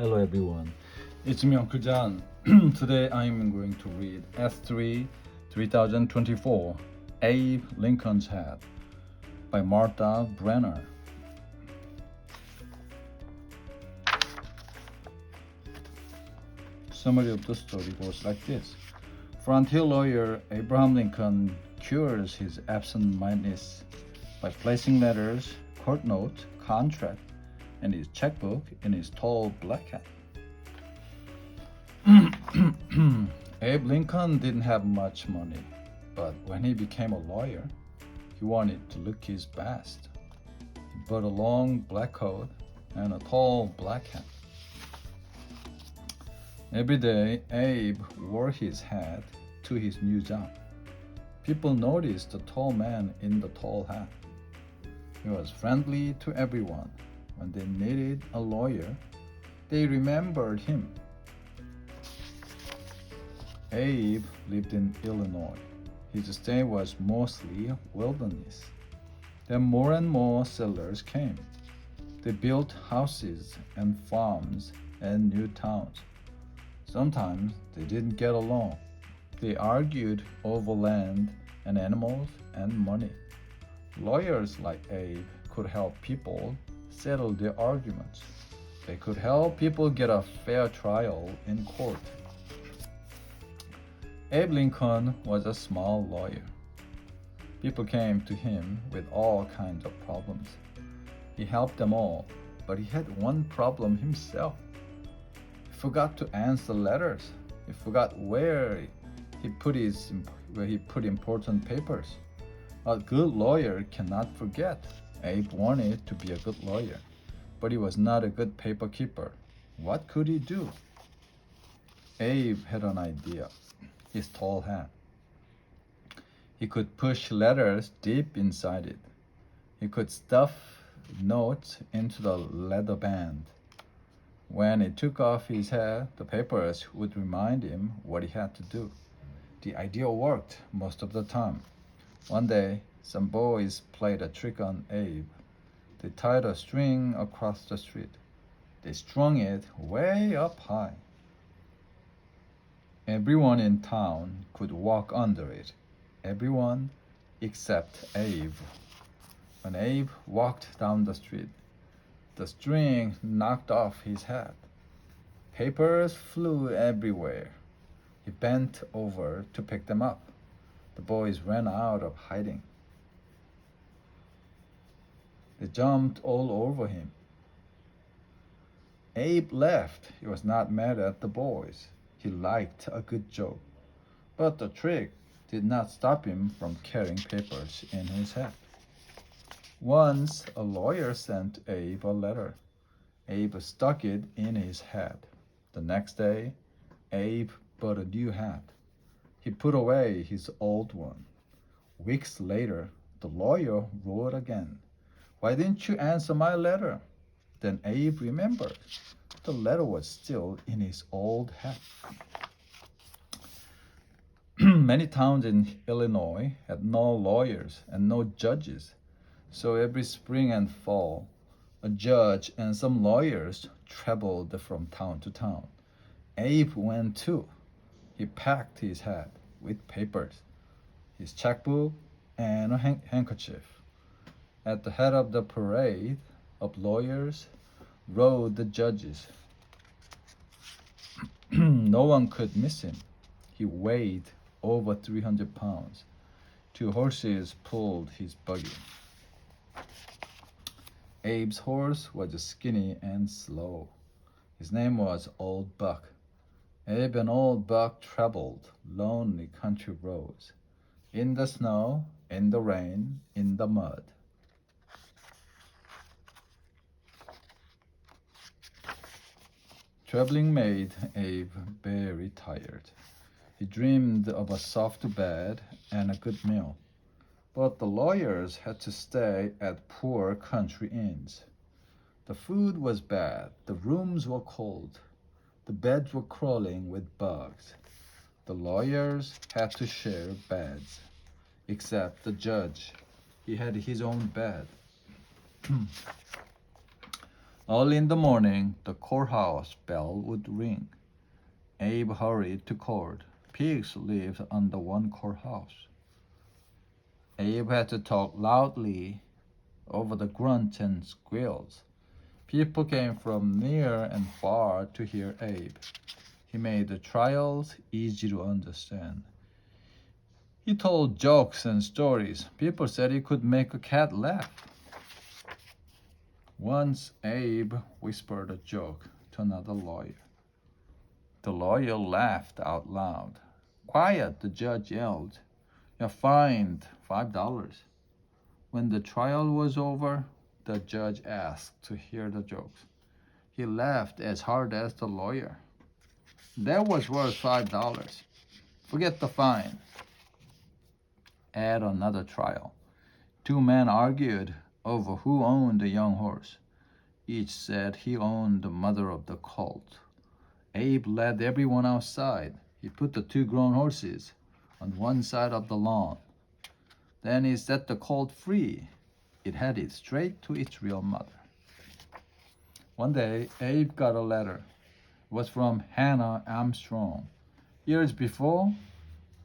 Hello everyone, it's me Uncle John. Today I'm going to read S3 3024 Abe Lincoln's Hat by Martha Brenner. Summary of the story goes like this. Frontier lawyer Abraham Lincoln cures his absent-mindedness by placing letters, court note, contract, and his checkbook in his tall black hat. Abe Lincoln didn't have much money, but when he became a lawyer, he wanted to look his best. He bought a long black coat and a tall black hat. Every day, Abe wore his hat to his new job. People noticed the tall man in the tall hat. He was friendly to everyone. When they needed a lawyer, they remembered him. Abe lived in Illinois. His state was mostly wilderness. Then more and more settlers came. They built houses and farms and new towns. Sometimes they didn't get along. They argued over land and animals and money. Lawyers like Abe could help people settle their arguments. They could help people get a fair trial in court. Abe Lincoln was a small lawyer. People came to him with all kinds of problems. He helped them all, but he had one problem himself. He forgot to answer letters. He forgot where he put important papers. A good lawyer cannot forget. Abe wanted to be a good lawyer, but he was not a good paper keeper. What could he do? Abe had an idea. His tall hat. He could push letters deep inside it. He could stuff notes into the leather band. When he took off his hat, the papers would remind him what he had to do. The idea worked most of the time. One day, some boys played a trick on Abe. They tied a string across the street. They strung it way up high. Everyone in town could walk under it. Everyone except Abe. When Abe walked down the street, the string knocked off his hat. Papers flew everywhere. He bent over to pick them up. The boys ran out of hiding. They jumped all over him. Abe laughed. He was not mad at the boys. He liked a good joke. But the trick did not stop him from carrying papers in his hat. Once a lawyer sent Abe a letter. Abe stuck it in his hat. The next day, Abe bought a new hat. He put away his old one. Weeks later, the lawyer wrote again. "Why didn't you answer my letter?" Then Abe remembered. The letter was still in his old hat. Many towns in Illinois had no lawyers and no judges. So every spring and fall, a judge and some lawyers traveled from town to town. Abe went too. He packed his hat with papers, his checkbook, and a handkerchief. At the head of the parade of lawyers rode the judges. No one could miss him. He weighed over 300 pounds. 2 horses pulled his buggy. Abe's horse was skinny and slow. His name was Old Buck. Abe and Old Buck traveled lonely country roads, in the snow, in the rain, in the mud. Traveling made Abe very tired. He dreamed of a soft bed and a good meal. But the lawyers had to stay at poor country inns. The food was bad, the rooms were cold, the beds were crawling with bugs. The lawyers had to share beds, except the judge. He had his own bed. Early in the morning, the courthouse bell would ring. Abe hurried to court. Pigs lived under one courthouse. Abe had to talk loudly over the grunts and squeals. People came from near and far to hear Abe. He made the trials easy to understand. He told jokes and stories. People said he could make a cat laugh. Once Abe whispered a joke to another lawyer. The lawyer laughed out loud. Quiet, the judge yelled. You're fined $5. When the trial was over, the judge asked to hear the jokes. He laughed as hard as the lawyer. That was worth $5. Forget the fine. At another trial, two men argued over who owned the young horse. Each said he owned the mother of the colt. Abe led everyone outside. He put the two grown horses on one side of the lawn. Then he set the colt free. It headed straight to its real mother. One day, Abe got a letter. It was from Hannah Armstrong. Years before,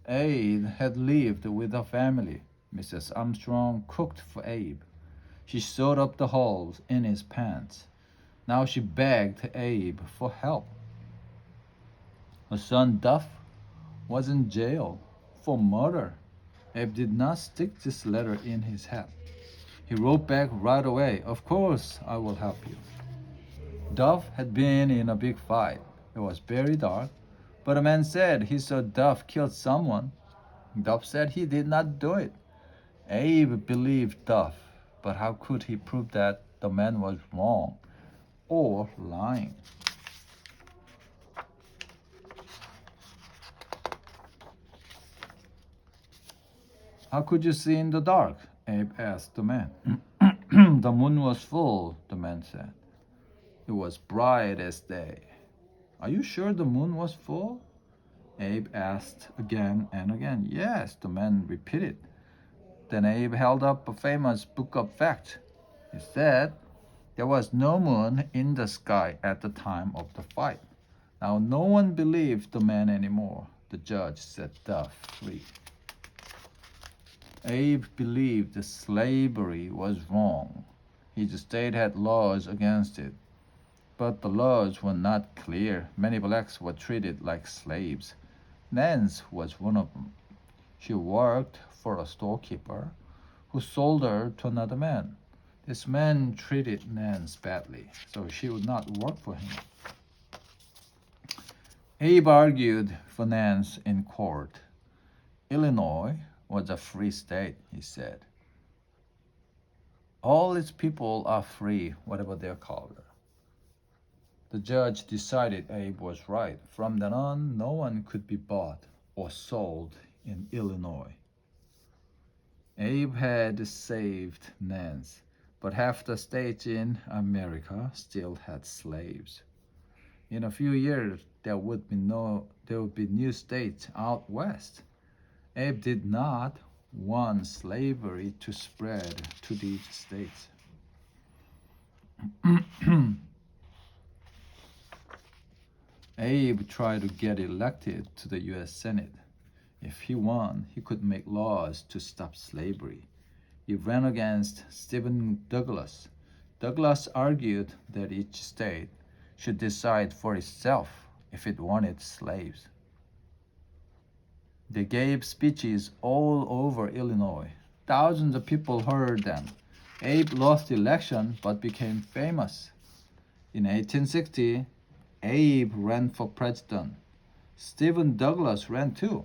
Abe had lived with her family. Mrs. Armstrong cooked for Abe. She sewed up the holes in his pants. Now she begged Abe for help. Her son Duff was in jail for murder. Abe did not stick this letter in his hat. He wrote back right away, Of course, I will help you. Duff had been in a big fight. It was very dark, but a man said he saw Duff kill someone. Duff said he did not do it. Abe believed Duff, but how could he prove that the man was wrong or lying? How could you see in the dark? Abe asked the man. The moon was full, the man said. It was bright as day. Are you sure the moon was full? Abe asked again and again. Yes, the man repeated. Then Abe held up a famous book of facts. He said there was no moon in the sky at the time of the fight. Now no one believed the man anymore. The judge set Duff free. Abe believed slavery was wrong. His state had laws against it. But the laws were not clear. Many blacks were treated like slaves. Nance was one of them. She worked for a storekeeper who sold her to another man. This man treated Nance badly, so she would not work for him. Abe argued for Nance in court. Illinois was a free state, he said. All its people are free, whatever their color. The judge decided Abe was right. From then on, no one could be bought or sold in Illinois. Abe had saved Nance, but half the states in America still had slaves. In a few years, there would be new states out west. Abe did not want slavery to spread to these states. Abe tried to get elected to the U.S. Senate. If he won, he could make laws to stop slavery. He ran against Stephen Douglas. Douglas argued that each state should decide for itself if it wanted slaves. They gave speeches all over Illinois. Thousands of people heard them. Abe lost the election but became famous. In 1860, Abe ran for president. Stephen Douglas ran too.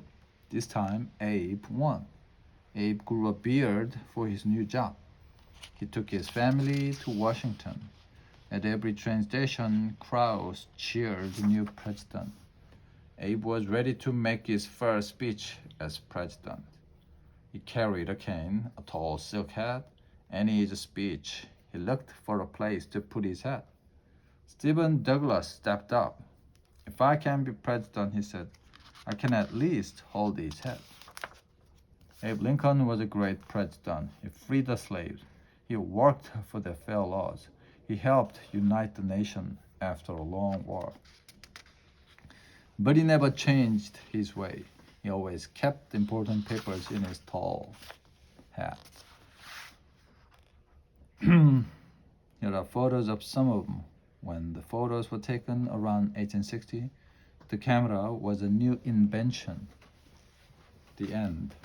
This time, Abe won. Abe grew a beard for his new job. He took his family to Washington. At every train station, crowds cheered the new president. Abe was ready to make his first speech as president. He carried a cane, a tall silk hat, and in his speech, he looked for a place to put his hat. Stephen Douglas stepped up. If I can be president, he said, I can at least hold his head. Abe Lincoln was a great president. He freed the slaves. He worked for their fair laws. He helped unite the nation after a long war. But he never changed his way. He always kept important papers in his tall hat. Here are photos of some of them. When the photos were taken around 1860, the camera was a new invention. The end.